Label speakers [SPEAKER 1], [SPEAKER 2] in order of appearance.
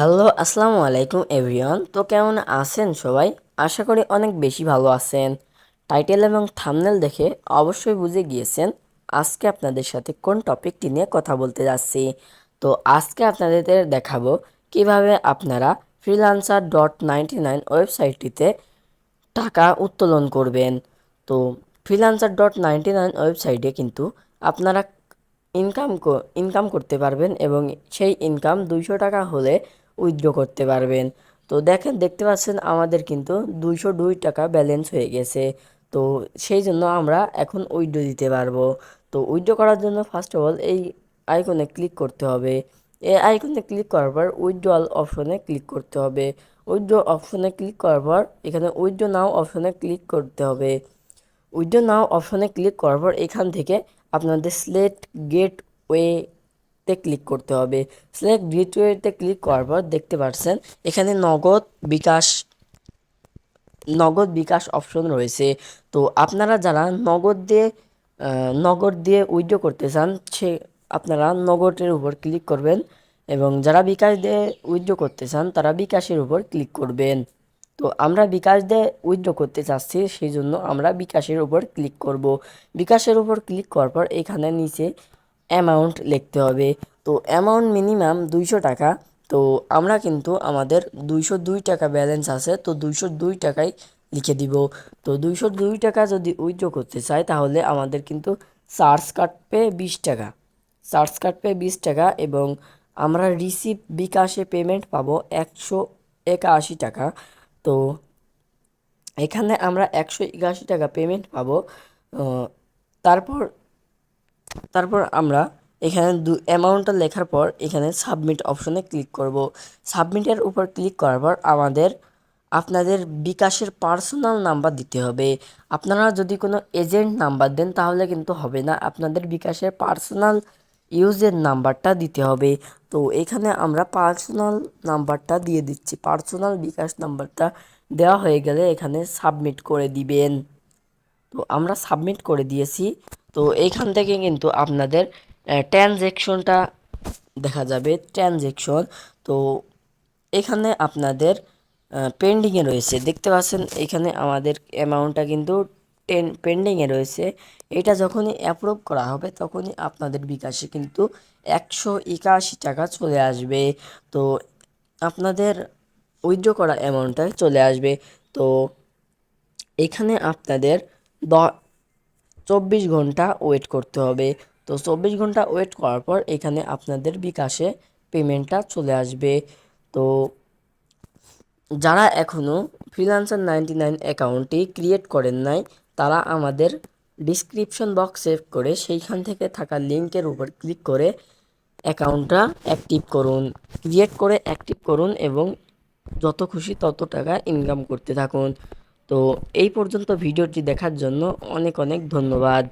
[SPEAKER 1] Hello, আসসালামু আলাইকুম everyone. তো কেমন আছেন সবাই? আশা করি অনেক বেশি ভালো আছেন। টাইটেল এবং থাম্বনেল দেখে অবশ্যই বুঝে গিয়েছেন আজকে আপনাদের সাথে কোন টপিকটি নিয়ে কথা বলতে যাচ্ছি। তো আজকে আপনাদের দেখাবো কিভাবে আপনারা freelancer.99 ওয়েবসাইটটিতে টাকা উত্তোলন করবেন। তো freelancer.99 ওয়েবসাইটে কিন্তু আপনারা ইনকাম করতে পারবেন এবং সেই ইনকাম 200 টাকা হলে উইথড্র করতে পারবেন। তো দেখতে পাচ্ছেন আমাদের কিন্তু 202 টাকা ব্যালেন্স হয়ে গেছে। তো সেই জন্য আমরা এখন উইথড্র দিতে পারবো। তো উইথড্র করার জন্য ফার্স্ট অফ অল এই আইকনে ক্লিক করতে হবে। এই আইকনে ক্লিক করার পর উইথড্রল অপশনে ক্লিক করতে হবে। উইথড্র অপশনে ক্লিক করার পর এখানে উইথড্র নাও অপশনে ক্লিক করতে হবে। উইথড্র নাও অপশনে ক্লিক করার পর এখান থেকে আপনাদের সিলেক্ট গেটওয়েতে ক্লিক করতে হবে। সিলেক্ট গেটওয়েতে ক্লিক করার পর দেখতে পাচ্ছেন এখানে নগদ বিকাশ অপশন রয়েছে। তো আপনারা যারা নগদ দিয়ে উইথড্র করতে চান আপনারা নগদের উপর ক্লিক করবেন এবং যারা বিকাশ দিয়ে উইথড্র করতে চান তারা বিকাশের উপর ক্লিক করবেন। তো আমরা বিকাশ দিয়ে উইথড্র করতে চাচ্ছি, সেই জন্য আমরা বিকাশের উপর ক্লিক করব। বিকাশের উপর ক্লিক করার পর এখানে নিচে অ্যামাউন্ট লিখতে হবে। তো অ্যামাউন্ট মিনিমাম 200 টাকা। তো আমরা কিন্তু আমাদের 202 টাকা ব্যালেন্স আছে, তো 202 টাকাই লিখে দিব। তো 202 টাকা যদি উইথড্র করতে চাই তাহলে আমাদের কিন্তু চার্জ কাটবে 20 টাকা এবং আমরা বিকাশে পেমেন্ট পাবো 181 টাকা। তো এখানে আমরা 181 টাকা পেমেন্ট পাবো। আহ, তারপর তারপর আমরা এখানে অ্যামাউন্টটা লেখার পর এখানে সাবমিট অপশনে ক্লিক করব। সাবমিটের উপর ক্লিক করার পর আপনাদের বিকাশের পার্সোনাল নাম্বার দিতে হবে। আপনারা যদি কোনো এজেন্ট নাম্বার দেন তাহলে কিন্তু হবে না, আপনাদের বিকাশের পার্সোনাল ইউজের নাম্বারটা দিতে হবে। তো এখানে আমরা পার্সোনাল নাম্বারটা দিয়ে দিচ্ছি। পার্সোনাল বিকাশ নাম্বারটা দেওয়া হয়ে গেলে এখানে সাবমিট করে দিবেন। তো আমরা সাবমিট করে দিয়েছি। তো এইখান থেকে কিন্তু আপনাদের ট্রানজ্যাকশনটা দেখা যাবে, ট্রানজ্যাকশন। তো এখানে আপনাদের পেন্ডিংয়ে রয়েছে, দেখতে পাচ্ছেন এখানে আমাদের অ্যামাউন্টটা কিন্তু পেন্ডিংয়ে রয়েছে। এটা যখনই অ্যাপ্রুভ করা হবে তখনই আপনাদের বিকাশে কিন্তু 181 টাকা চলে আসবে। তো আপনাদের উইথড্র করা অ্যামাউন্টটা চলে আসবে। তো এখানে আপনাদের 24 ঘন্টা ওয়েট করতে হবে। তো 24 ঘন্টা ওয়েট করার পর এখানে আপনাদের বিকাশে পেমেন্টটা চলে আসবে। তো যারা এখনও freelancer99 অ্যাকাউন্টটি ক্রিয়েট করেন নাই তারা আমাদের ডিসক্রিপশন বক্স সেভ করে সেইখান থেকে থাকা লিঙ্কের উপর ক্লিক করে অ্যাকাউন্টটা ক্রিয়েট করে অ্যাক্টিভ করুন এবং যত খুশি তত টাকা ইনকাম করতে থাকুন। তো এই পর্যন্ত ভিডিওটি দেখার জন্য অনেক অনেক ধন্যবাদ।